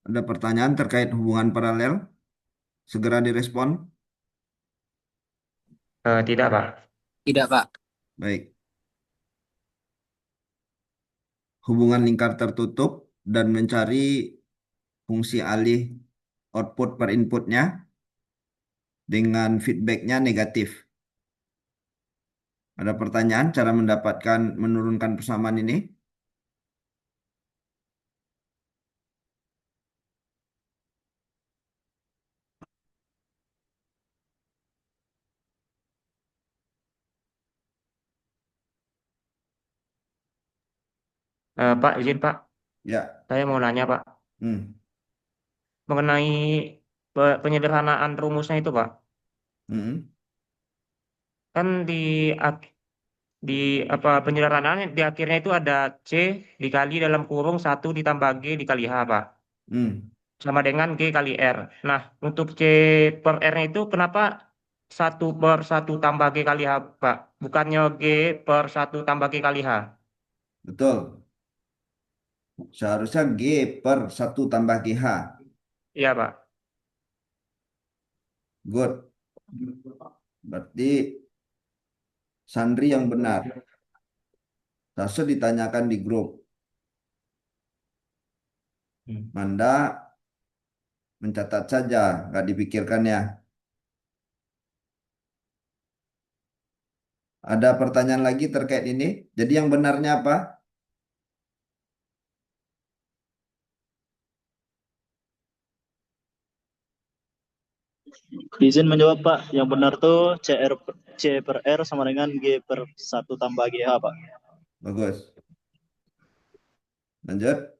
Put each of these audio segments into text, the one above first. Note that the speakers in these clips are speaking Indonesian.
Ada pertanyaan terkait hubungan paralel? Segera direspon. Tidak, Pak. Tidak, Pak. Baik. Hubungan lingkar tertutup dan mencari fungsi alih output per inputnya dengan feedbacknya negatif. Ada pertanyaan cara mendapatkan menurunkan persamaan ini? Pak, izin Pak. Ya. Saya mau nanya, Pak. Hmm. Mengenai penyederhanaan rumusnya itu, Pak. Hmm. Kan di apa penyederhanaannya di akhirnya itu ada C dikali dalam kurung satu ditambah G dikali H, Pak. Hmm. Sama dengan G kali R. Nah, untuk C per R-nya itu kenapa satu per satu tambah G kali H, Pak? Bukannya G per satu tambah G kali H. Betul. Seharusnya G per satu tambah GH. Iya, Pak. Good. Berarti Sandri yang benar. Langsung ditanyakan di grup. Hmm. Manda mencatat saja, nggak dipikirkan ya. Ada pertanyaan lagi terkait ini. Jadi yang benarnya apa? Izin menjawab Pak, yang benar tuh C per R sama dengan G per satu tambah GH Pak. Bagus. Lanjut.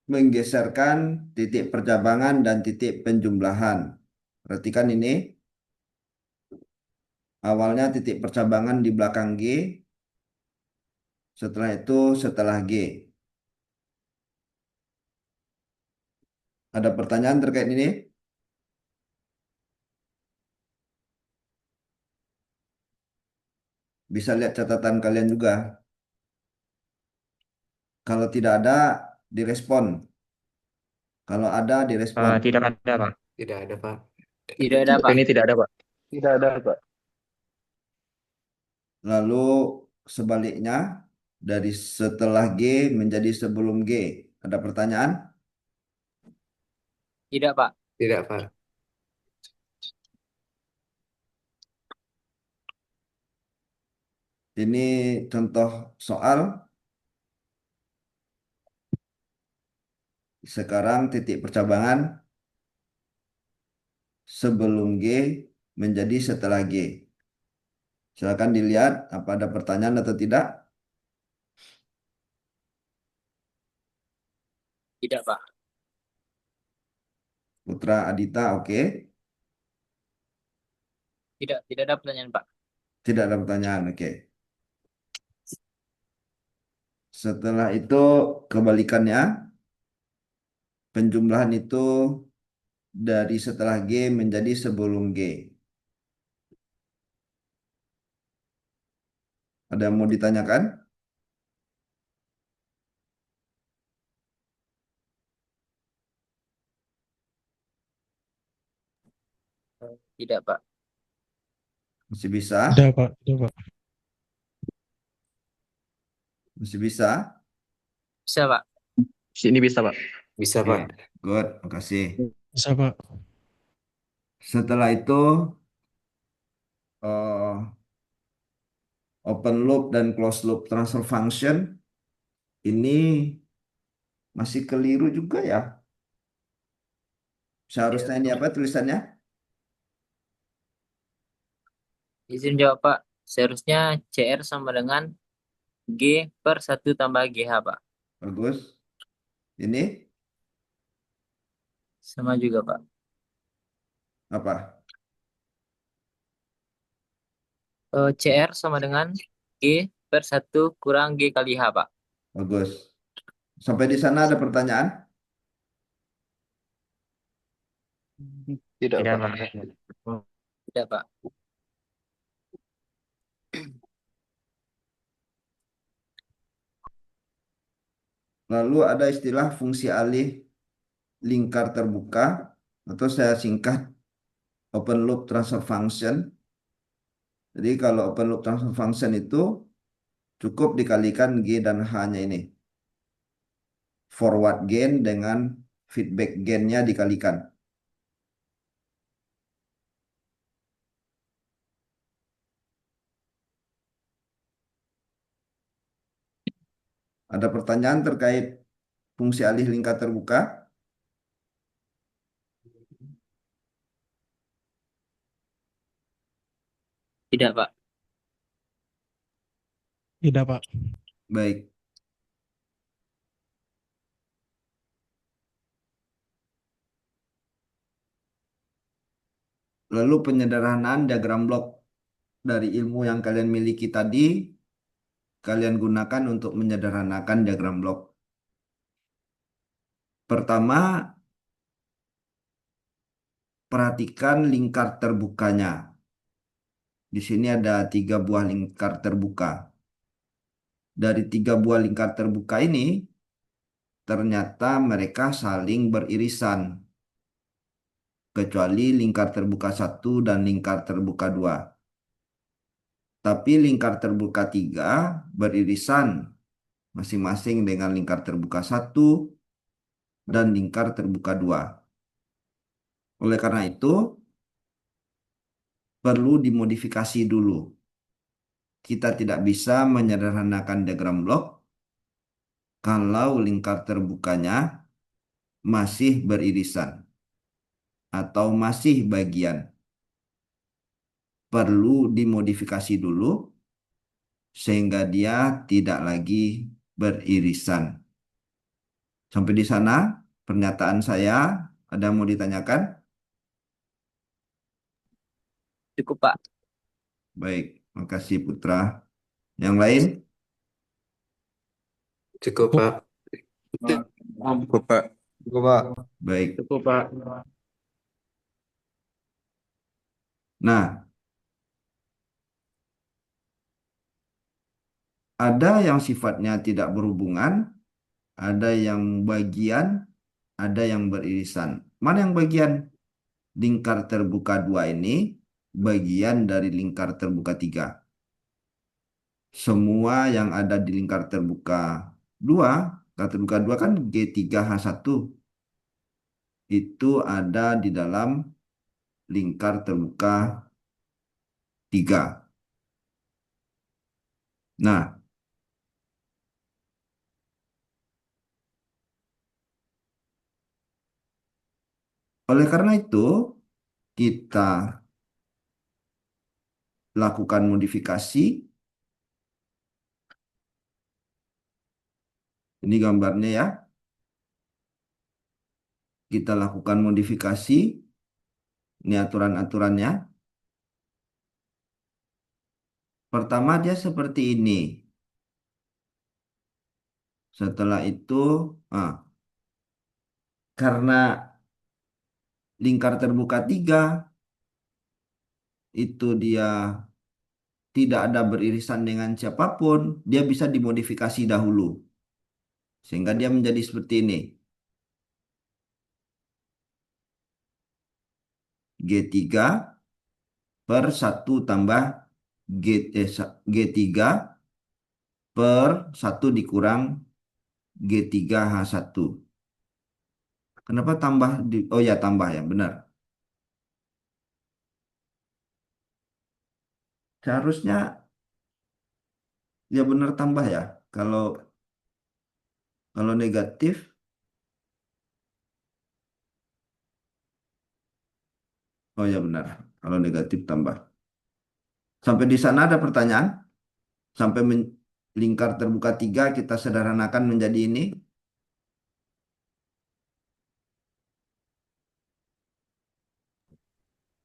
Menggeserkan titik percabangan dan titik penjumlahan. Perhatikan ini. Awalnya titik percabangan di belakang G. Setelah itu setelah G. Ada pertanyaan terkait ini? Bisa lihat catatan kalian juga. Kalau tidak ada, direspon. Kalau ada, direspon. Tidak ada, Pak. Tidak ada, Pak. Tidak ada, Untuk Pak. ini tidak ada, Pak. Tidak ada Pak. Lalu sebaliknya, dari setelah G menjadi sebelum G. Ada pertanyaan? Tidak, Pak. Tidak, Pak. Ini contoh soal. Sekarang titik percabangan sebelum G menjadi setelah G. Silakan dilihat apa ada pertanyaan atau tidak. Tidak, Pak. Putra Adita, oke. Tidak ada pertanyaan, Pak. Tidak ada pertanyaan, oke. Setelah itu kebalikannya, penjumlahan itu dari setelah G menjadi sebelum G. Ada yang mau ditanyakan? Tidak, Pak. Masih bisa? Tidak, Pak. Tidak, Pak. Masih bisa? Bisa, Pak. Sini bisa, Pak. Bisa, Oke, Pak. good, makasih. Bisa, Pak. Setelah itu eh, open loop dan closed loop transfer function ini masih keliru juga ya. Seharusnya ini apa tulisannya? Izin jawab, Pak. Seharusnya CR sama dengan G per satu tambah GH, Pak. Bagus. Ini Sama juga, Pak. apa? CR sama dengan G per satu kurang G kali H, Pak. Bagus. Sampai di sana ada pertanyaan? Tidak Tidak, Pak. Pak. Tidak, Pak. Lalu ada istilah fungsi alih lingkar terbuka atau saya singkat open loop transfer function. Jadi kalau open loop transfer function itu cukup dikalikan G dan H-nya ini. Forward gain dengan feedback gain-nya dikalikan. Ada pertanyaan terkait fungsi alih lingkar terbuka? Tidak, Pak. Tidak, Pak. Baik. Lalu penyederhanaan diagram blok dari ilmu yang kalian miliki tadi, kalian gunakan untuk menyederhanakan diagram blok. Pertama, perhatikan lingkar terbukanya. Di sini ada 3 buah lingkar terbuka. Dari 3 buah lingkar terbuka ini, ternyata mereka saling beririsan. Kecuali lingkar terbuka 1 dan lingkar terbuka 2. Tapi lingkar terbuka 3 beririsan masing-masing dengan lingkar terbuka 1 dan lingkar terbuka 2. Oleh karena itu, perlu dimodifikasi dulu. Kita tidak bisa menyederhanakan diagram blok kalau lingkar terbukanya masih beririsan atau masih bagian. Perlu dimodifikasi dulu sehingga dia tidak lagi beririsan. Sampai di sana pernyataan saya. Ada yang mau ditanyakan? Cukup, Pak. Baik, makasih Putra. Yang lain? Cukup, Pak. Cukup, Pak. Cukup, Pak. Baik. Cukup, Pak. Nah, ada yang sifatnya tidak berhubungan, ada yang bagian, ada yang beririsan. Mana yang bagian? Lingkar terbuka 2 ini bagian dari lingkar terbuka 3. Semua yang ada di lingkar terbuka 2, lingkar terbuka 2 kan G3H1, itu ada di dalam lingkar terbuka 3. Nah, oleh karena itu kita lakukan modifikasi. Ini gambarnya ya. Kita lakukan modifikasi. Ini aturan-aturannya. Pertama dia seperti ini. Setelah itu, karena lingkar terbuka 3 itu dia tidak ada beririsan dengan siapapun, dia bisa dimodifikasi dahulu. Sehingga dia menjadi seperti ini. G3 per 1 tambah G3 per 1 dikurang G3H1. Kenapa tambah? Oh ya, tambah ya, benar. Seharusnya ya benar tambah ya. Kalau negatif, oh ya benar. Kalau negatif tambah. Sampai di sana ada pertanyaan? Sampai lingkar terbuka 3 kita sederhanakan menjadi ini.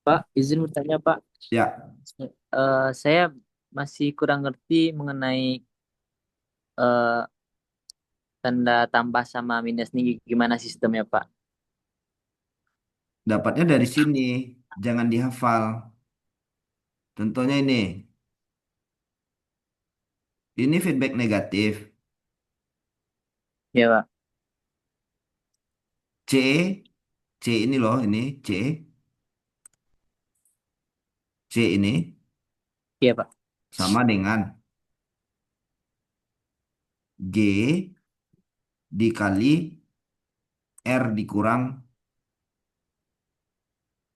Pak, izin bertanya, Pak. Ya, Saya masih kurang ngerti mengenai eh, tanda tambah sama minus ini gimana sistemnya, Pak. dapatnya dari sini. Jangan dihafal. Contohnya ini. Ini feedback negatif. Ya, Pak. C, C ini loh, ini C, C ini Iya, Pak. sama dengan G dikali R dikurang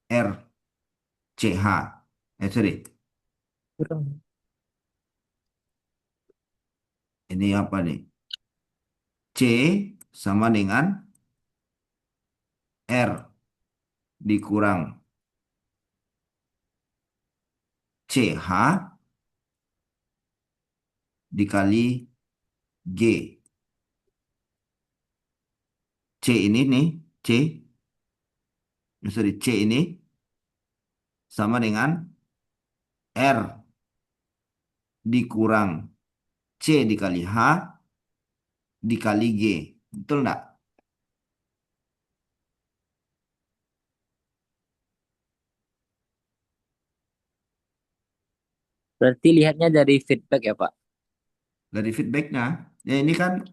R, CH. Sorry, Kurang. ini apa nih? C sama dengan R dikurang CH dikali G. C ini nih, C ini sama dengan R dikurang C dikali H dikali G. Betul nggak? Berarti lihatnya dari feedback ya, Pak. Dari feedbacknya, ya ini kan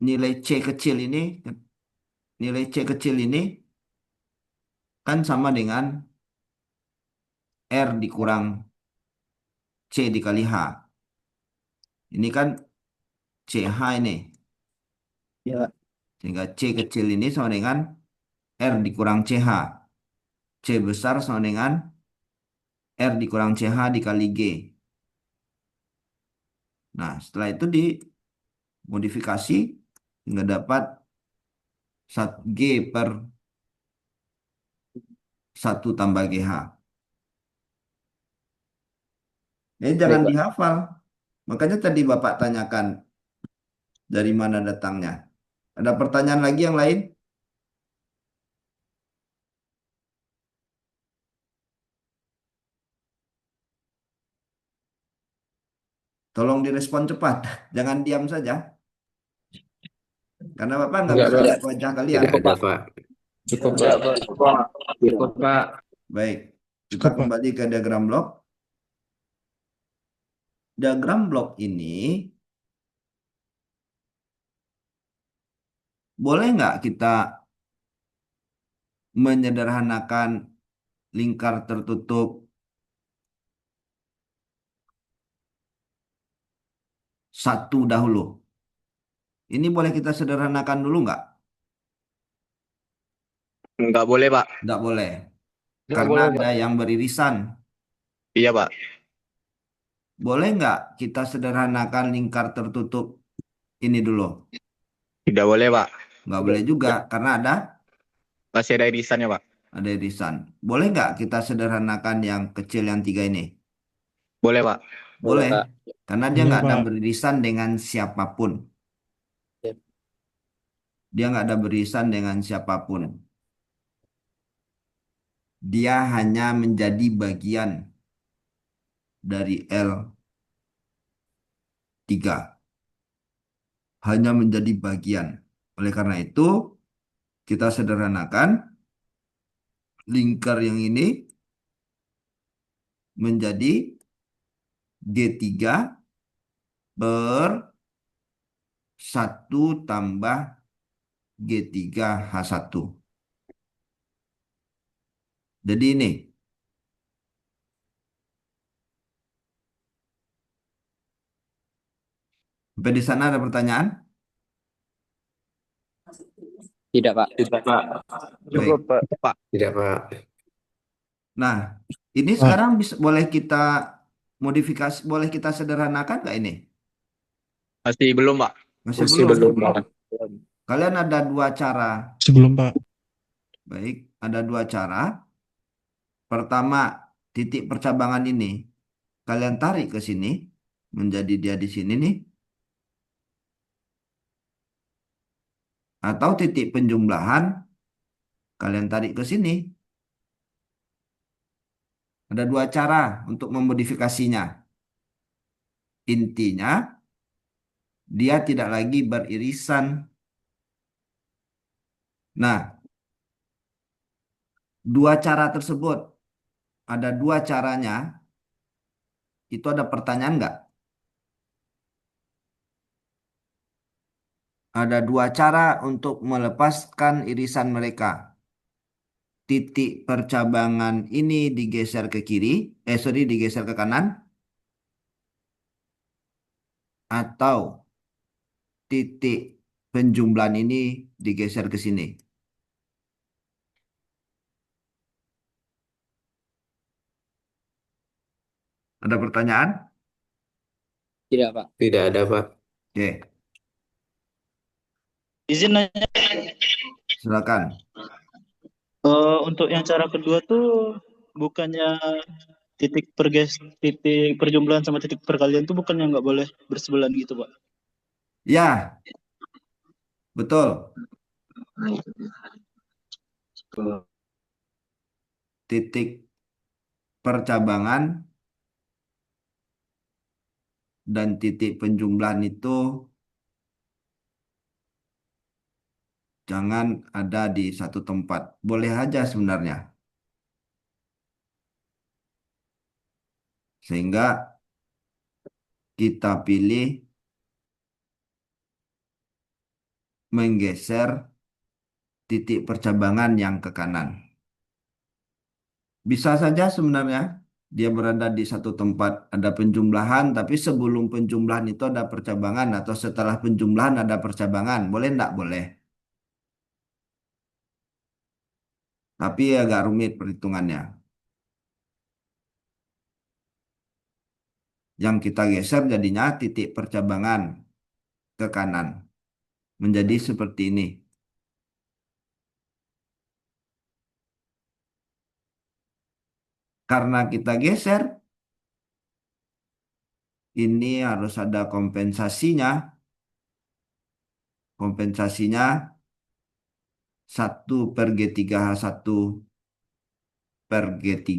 nilai C kecil ini, nilai C kecil ini kan sama dengan R dikurang C dikali H. Ini kan CH ini. Ya, Pak. Sehingga C kecil ini sama dengan R dikurang CH. C besar sama dengan R dikurang CH dikali G. Nah, setelah itu dimodifikasi hingga dapat G per 1 tambah GH. Ini jangan Baik, Pak. dihafal. Makanya tadi Bapak tanyakan dari mana datangnya. Ada pertanyaan lagi yang lain? Tolong direspon cepat. Jangan diam saja. Karena Bapak nggak Enggak, bisa Pak. lihat wajah kalian. Tidak ada, Pak. Cukup, Pak. Cukup, Pak. Baik, kita kembali ke diagram blok. Diagram blok ini boleh nggak kita menyederhanakan lingkar tertutup satu dahulu? Ini boleh kita sederhanakan dulu nggak? Nggak boleh, Pak. Nggak boleh. Nggak Karena boleh, ada yang beririsan. Iya, Pak. Boleh nggak kita sederhanakan lingkar tertutup ini dulu? Tidak boleh, Pak. Nggak boleh juga, karena Masih ada irisannya, Pak. ada irisan. Boleh nggak kita sederhanakan yang kecil yang 3 ini? Boleh, Pak. Boleh, Pak. karena dia nggak ada beririsan dengan siapapun. Ya. Dia nggak ada beririsan dengan siapapun. Dia hanya menjadi bagian dari L3. Hanya menjadi bagian. Oleh karena itu, kita sederhanakan lingkar yang ini menjadi G3 per 1 tambah G3H1. Jadi ini. Sampai di sana ada pertanyaan? Tidak, Pak. Tidak, Pak. Baik. Pak. Tidak, Pak. Nah, ini sekarang boleh kita modifikasi, boleh kita sederhanakan nggak ini? Masih belum, Pak. Masih Masih belum. belum, Pak. Kalian ada 2 cara. Sebelum Pak. Baik, ada 2 cara. Pertama, titik percabangan ini kalian tarik ke sini, menjadi dia di sini nih. Atau titik penjumlahan kalian tarik ke sini. Ada 2 cara untuk memodifikasinya. Intinya, dia tidak lagi beririsan. Nah, 2 cara tersebut ada dua caranya. Itu ada pertanyaan nggak? Ada dua cara untuk melepaskan irisan mereka. Titik percabangan ini digeser ke kiri, digeser ke kanan, atau titik penjumlahan ini digeser ke sini. Ada pertanyaan? Tidak, Pak. Tidak ada, Pak. Oke, Izin nanya, silakan. untuk yang cara kedua tuh bukannya titik perjumlahan sama titik perkalian tuh bukannya nggak boleh bersebelahan gitu, Pak? Ya, betul. Titik percabangan dan titik penjumlahan itu jangan ada di satu tempat. Boleh aja sebenarnya. Sehingga kita pilih menggeser titik percabangan yang ke kanan. Bisa saja sebenarnya dia berada di satu tempat ada penjumlahan, tapi sebelum penjumlahan itu ada percabangan atau setelah penjumlahan ada percabangan. Boleh enggak? Boleh. Tapi agak rumit perhitungannya. Yang kita geser jadinya titik percabangan ke kanan. Menjadi seperti ini. Karena kita geser, ini harus ada kompensasinya. Kompensasinya 1/G3H1 per G3.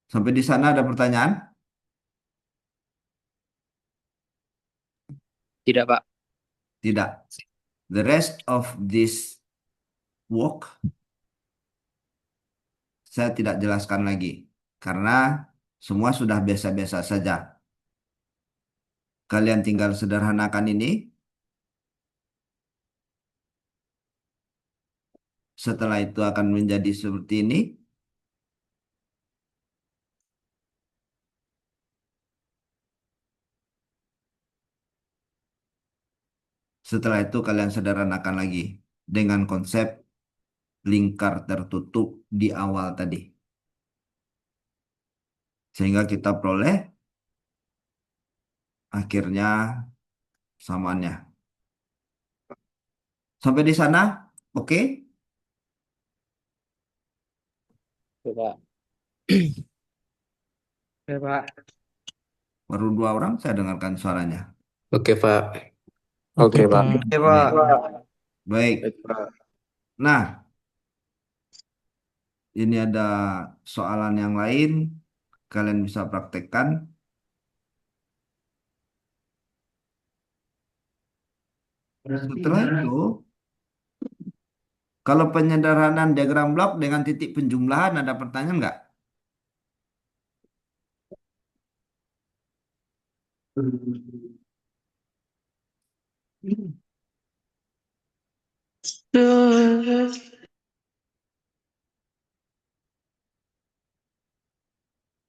Sampai di sana ada pertanyaan? Tidak, Pak. Tidak. The rest of this work saya tidak jelaskan lagi. Karena semua sudah biasa-biasa saja. Kalian tinggal sederhanakan ini. Setelah itu akan menjadi seperti ini. Setelah itu kalian sederhanakan lagi dengan konsep lingkar tertutup di awal tadi. Sehingga kita peroleh akhirnya samaannya. Sampai di sana, oke? Pak. Oke, Pak. Baru dua orang saya dengarkan suaranya. Oke, Pak. Oke, Pak. Oke, Pak. Baik. Nah, ini ada soalan yang lain. Kalian bisa praktekkan. Setelah itu, kalau penyederhanaan diagram blok dengan titik penjumlahan, ada pertanyaan nggak?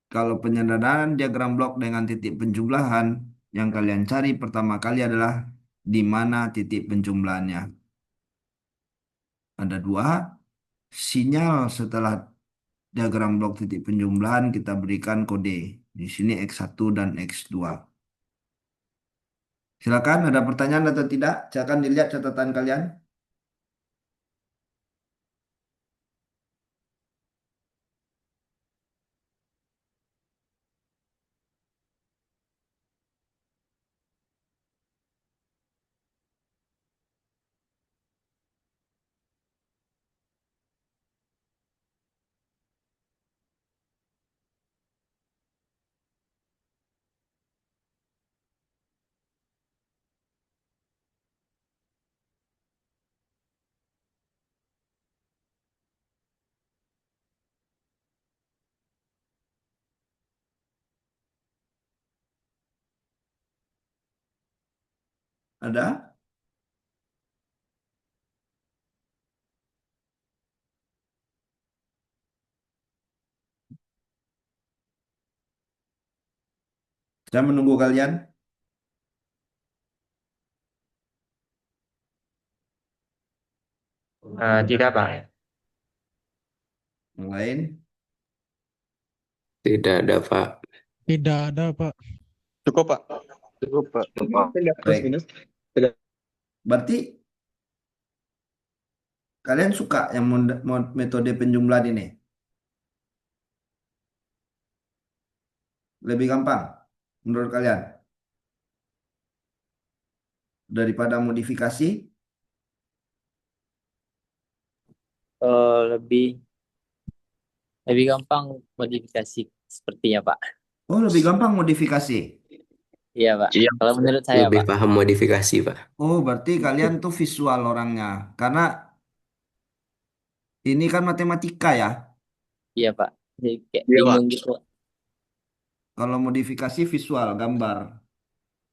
Kalau penyederhanaan diagram blok dengan titik penjumlahan, yang kalian cari pertama kali adalah di mana titik penjumlahannya. Ada dua, sinyal setelah diagram blok titik penjumlahan kita berikan kode. Di sini X1 dan X2. Silakan, ada pertanyaan atau tidak? Silakan dilihat catatan kalian. Ada? Saya menunggu kalian. Tidak, Pak. Yang lain? Tidak ada, Pak. Tidak ada, Pak. Cukup, Pak. Cukup, Pak. Plus Baik. minus. Berarti kalian suka yang metode penjumlahan ini? Lebih gampang menurut kalian daripada modifikasi? Lebih lebih gampang modifikasi sepertinya, Pak. Oh, lebih gampang modifikasi. Iya, Pak. Iya. Kalau menurut saya, Lebih Pak. paham modifikasi, Pak. Oh, berarti kalian tuh visual orangnya. Karena ini kan matematika ya. Iya, Pak. Jadi kayak Iya, Pak. bingung gitu. Kalau modifikasi visual, gambar.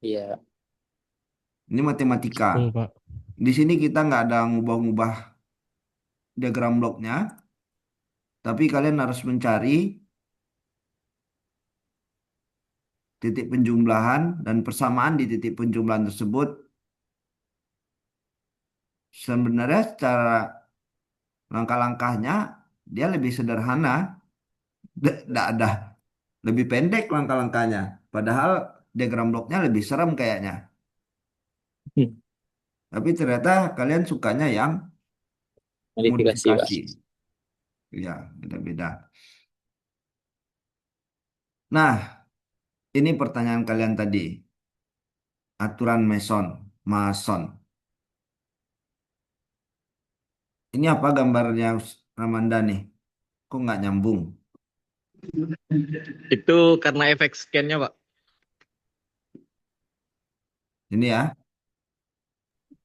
Iya. Ini matematika. Betul, Pak. Di sini kita nggak ada ngubah-ngubah diagram bloknya, tapi kalian harus mencari titik penjumlahan dan persamaan di titik penjumlahan tersebut. Sebenarnya secara langkah-langkahnya dia lebih sederhana, tidak ada lebih pendek langkah-langkahnya. Padahal diagram bloknya lebih serem kayaknya. Tapi ternyata kalian sukanya yang Modifikasi, Pak. modifikasi. Ya, beda-beda. Nah, ini pertanyaan kalian tadi. Aturan Mason. Ini apa gambarnya Ramanda nih? Kok nggak nyambung? Itu karena efek scan-nya, Pak. Ini ya,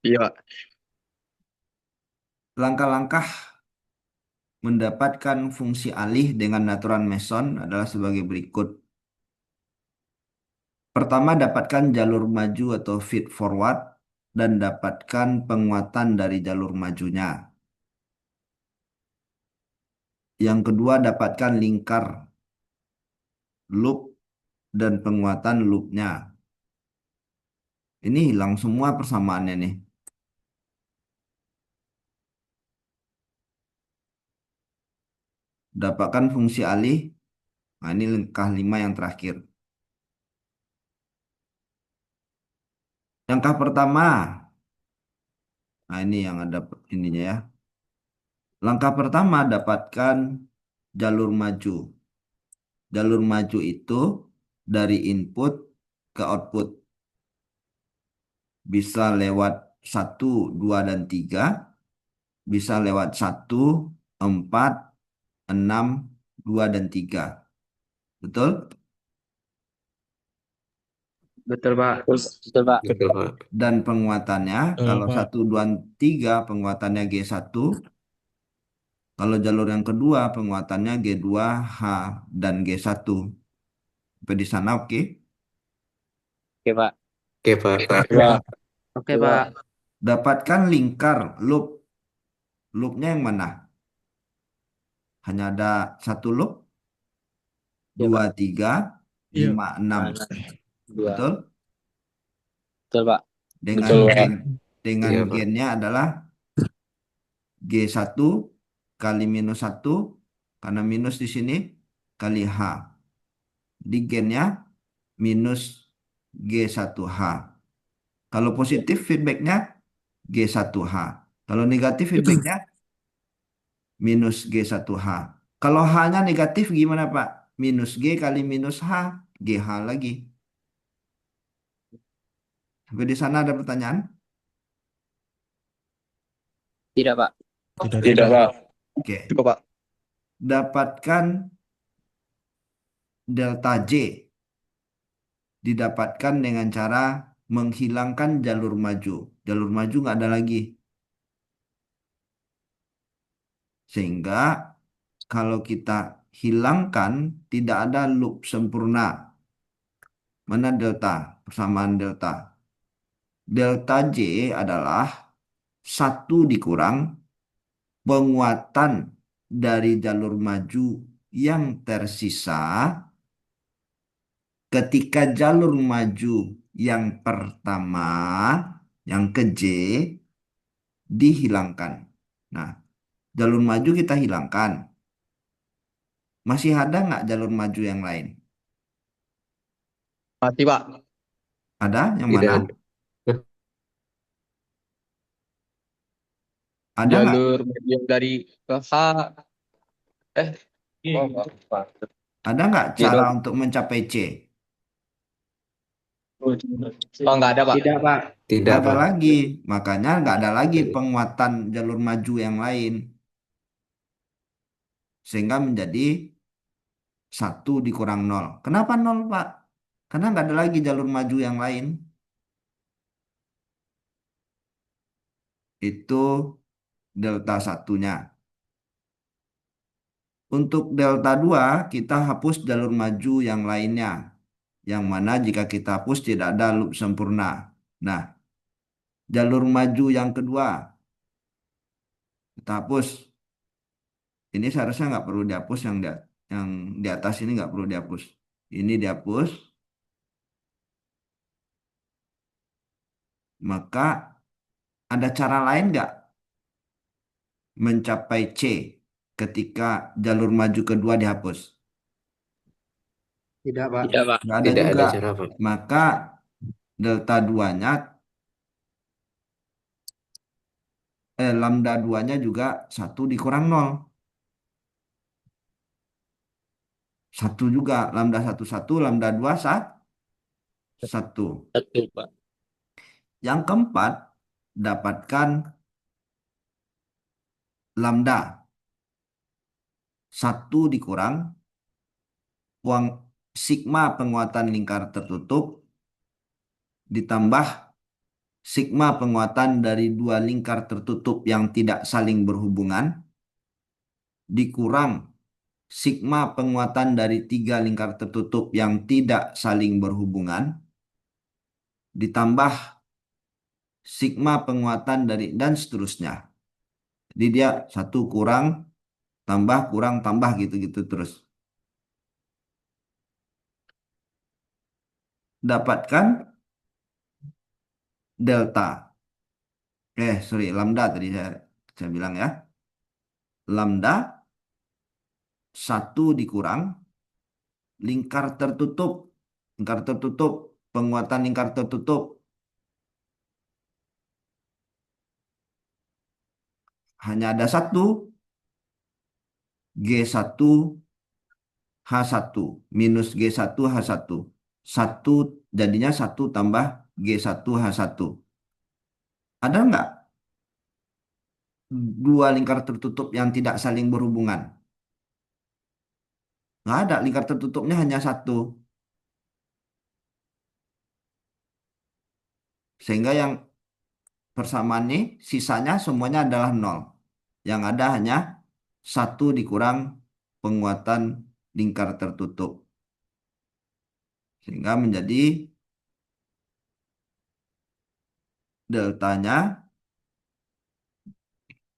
Iya, Pak. langkah-langkah mendapatkan fungsi alih dengan aturan Mason adalah sebagai berikut. Pertama, dapatkan jalur maju atau feed forward dan dapatkan penguatan dari jalur majunya. Yang kedua, dapatkan lingkar loop dan penguatan loopnya. Ini hilang semua persamaannya nih. Dapatkan fungsi alih. Nah, ini langkah 5 yang terakhir. Langkah pertama. Nah, ini yang ada ininya ya. Langkah pertama, dapatkan jalur maju. Jalur maju itu dari input ke output. Bisa lewat 1, 2, dan 3. Bisa lewat 1, 4, 6, 2, dan 3. Betul? Betul, Pak. Betul, Pak. Betul, Pak. Dan penguatannya, Betul, kalau Pak. 1, 2, 3, penguatannya G1. Kalau jalur yang kedua, penguatannya G2, H, dan G1. Sampai di sana oke? Oke, Pak. Oke, Pak. Pak. Oke, Pak. Dapatkan lingkar loop. Loopnya yang mana? Hanya ada satu loop. Iya, 2, Pak. 3, Iya. 5, 6. Mana? Dua. Betul? Betul, Pak. Dengan Betul, Pak. gen, dengan Iya, Pak. gennya adalah G1 kali minus 1, karena minus di sini, kali H. Di gennya minus G1H. Kalau positif feedbacknya G1H. Kalau negatif feedbacknya minus G1H. Kalau H-nya negatif gimana Pak? Minus G kali minus H, GH lagi. Sampai di sana ada pertanyaan? Tidak, Pak. Tidak, Pak. Oke. Cukup, Pak. Dapatkan delta J. Didapatkan dengan cara menghilangkan jalur maju. Jalur maju nggak ada lagi. Sehingga kalau kita hilangkan tidak ada loop sempurna. Mana delta? Persamaan delta. delta J adalah 1 dikurang penguatan dari jalur maju yang tersisa ketika jalur maju yang pertama, yang ke J, dihilangkan. Nah, jalur maju kita hilangkan. Masih ada nggak jalur maju yang lain? Mati, Pak. Ada? Yang Tidak mana? ada. Ada nggak? Jalur yang dari ke H. Eh, Pak. Ada nggak Gitu. cara untuk mencapai C? Oh, nggak ada, Pak. Tidak, Pak. Tidak, Nggak ada Pak. lagi. Makanya nggak ada lagi penguatan jalur maju yang lain. Sehingga menjadi 1 dikurang 0. Kenapa 0, Pak? Karena nggak ada lagi jalur maju yang lain. Itu delta satunya. Untuk delta 2, kita hapus jalur maju yang lainnya. Yang mana jika kita hapus tidak ada loop sempurna. Nah, jalur maju yang kedua, kita hapus. Ini seharusnya nggak perlu dihapus, yang di atas ini nggak perlu dihapus. Ini dihapus. Maka ada cara lain nggak mencapai C ketika jalur maju kedua dihapus? Tidak, Pak. Tidak, Pak. Nggak ada Tidak juga. ada cara, Pak. Maka delta 2-nya, lambda 2-nya juga 1 dikurang 0. 1 juga. Lambda 1, 1. Lambda 2, 1. Satu, Pak. Yang keempat, dapatkan lambda. 1 dikurang uang sigma penguatan lingkar tertutup ditambah sigma penguatan dari 2 lingkar tertutup yang tidak saling berhubungan dikurang sigma penguatan dari 3 lingkar tertutup yang tidak saling berhubungan ditambah sigma penguatan dari dan seterusnya. Jadi dia 1 kurang tambah gitu-gitu terus. Dapatkan delta. Sorry, lambda tadi saya bilang ya. Lambda 1 dikurang lingkar tertutup. Lingkar tertutup, penguatan lingkar tertutup. Hanya ada 1, G1 H1 minus G1 H1. 1 jadinya 1 tambah G1 H1. Ada nggak 2 lingkar tertutup yang tidak saling berhubungan? Nggak ada, lingkar tertutupnya hanya 1. Sehingga yang persamaan ini sisanya semuanya adalah 0. Yang ada hanya 1 dikurang penguatan lingkar tertutup. Sehingga menjadi deltanya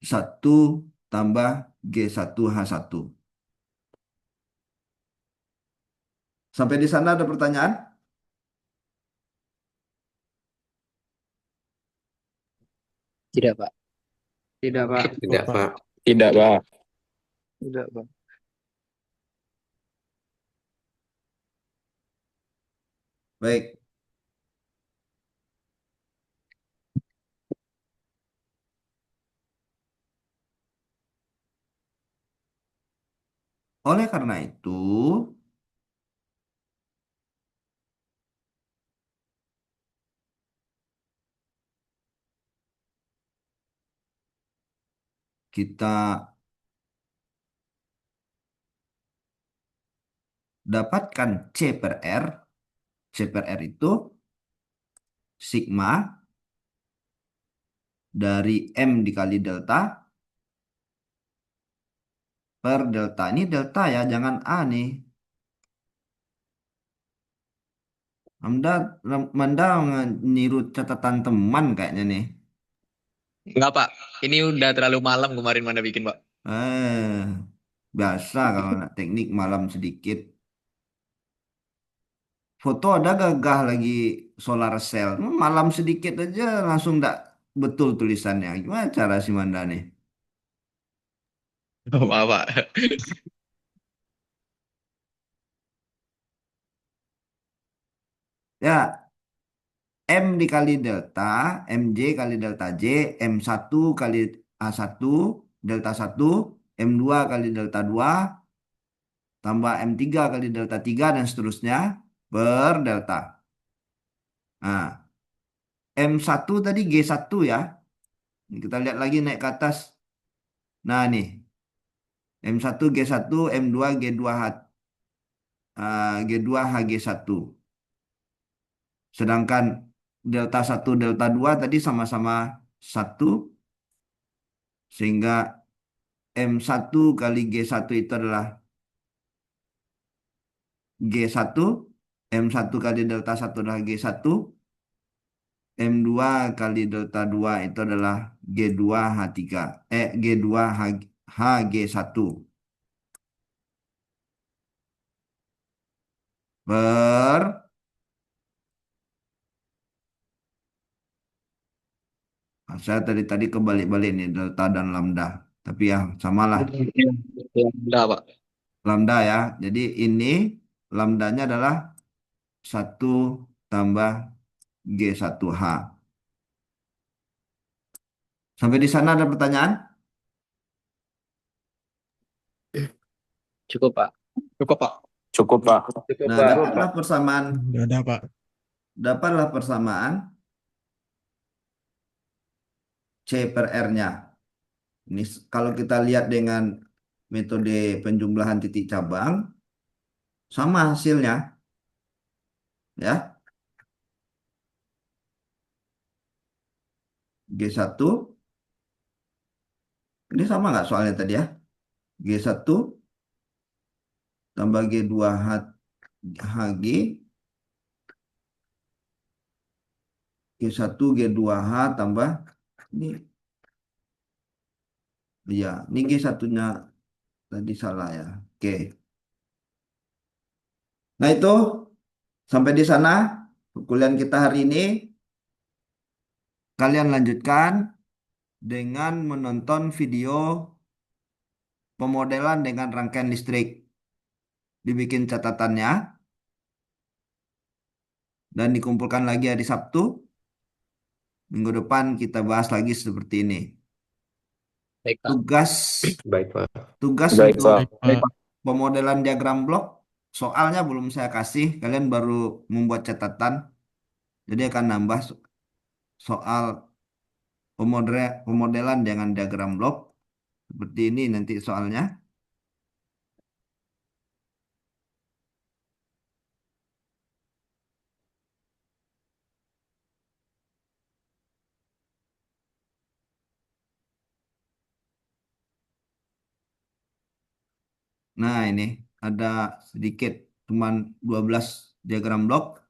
1 tambah G1H1. Sampai di sana ada pertanyaan? Tidak, Pak. Tidak, Pak. Tidak, Pak. Tidak, Pak. Tidak, Pak. Baik. Oleh karena itu, kita dapatkan C per R. C per R itu sigma dari M dikali delta per delta. Ini delta ya, jangan A nih. Manda, Manda niru catatan teman kayaknya nih. Enggak, Pak. Ini udah terlalu malam kemarin mana bikin, Pak. Eh, biasa kalau nak teknik malam sedikit. Foto ada gagah lagi solar cell. Malam sedikit aja langsung ndak betul tulisannya. Gimana cara si Manda nih? Oh, maaf, Pak. Ya, M dikali delta, MJ kali delta J, M1 kali A1, delta 1, M2 kali delta 2, tambah M3 kali delta 3, dan seterusnya, per delta. Nah, M1 tadi G1 ya. Ini kita lihat lagi naik ke atas. Nah, nih. M1 G1, M2 G2, G2 HG1. Sedangkan delta 1, delta 2 tadi sama-sama 1. Sehingga M1 kali G1 itu adalah G1. M1 kali delta 1 adalah G1. M2 kali delta 2 itu adalah G2 H3. G2 HG1. Per, saya tadi kebalik-balik nih delta dan lambda. Tapi ya samalah Enggak, Pak. lambda ya. Jadi ini lambdanya adalah 1 tambah G1H. Sampai di sana ada pertanyaan? Cukup, Pak. Cukup, Pak. Cukup, Pak. Nah, Nggak ada, Pak. dapatlah persamaan C per R-nya. Ini kalau kita lihat dengan metode penjumlahan titik cabang, sama hasilnya. Ya, G1, ini sama nggak soalnya tadi ya? G1 tambah G2 HG, G1 G2H tambah ini. Iya, ini G1-nya tadi salah ya. Oke. Nah, itu sampai di sana perkuliahan kita hari ini. Kalian lanjutkan dengan menonton video pemodelan dengan rangkaian listrik. Dibikin catatannya dan dikumpulkan lagi hari Sabtu. Minggu depan kita bahas lagi seperti ini. Baik, Pak. Tugas Baik, Pak. tugas Baik, untuk Pak. Baik, Pak. pemodelan diagram blok. Soalnya belum saya kasih, kalian baru membuat catatan. Jadi akan nambah soal pemodelan dengan diagram blok. Seperti ini nanti soalnya. Nah, ini ada sedikit, cuman 12 diagram blok.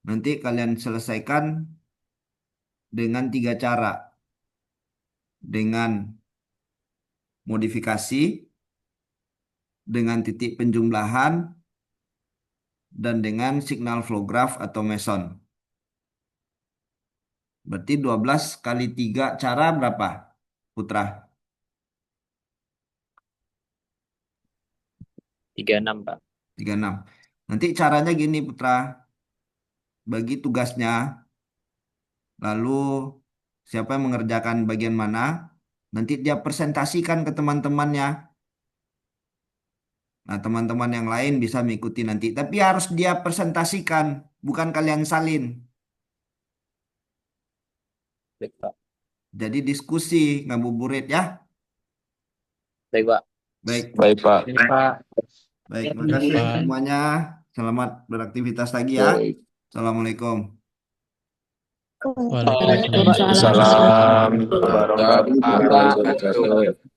Nanti kalian selesaikan dengan 3 cara. Dengan modifikasi, dengan titik penjumlahan, dan dengan signal flow graph atau meson. Berarti 12 kali 3 cara berapa, Putra? 36, Pak. 36. Nanti caranya gini, Putra. Bagi tugasnya, lalu siapa yang mengerjakan bagian mana, nanti dia presentasikan ke teman-temannya. Nah, teman-teman yang lain bisa mengikuti nanti. Tapi harus dia presentasikan, bukan kalian salin. Baik, Pak. Jadi diskusi, ngabuburit ya. Baik, Pak. Baik, Baik, Pak. Baik, Pak. baik. Terima Baik, kasih Pak. semuanya. Selamat beraktivitas lagi ya. Baik. Assalamualaikum. Waalaikumsalam. Waalaikumsalam warahmatullahi wabarakatuh.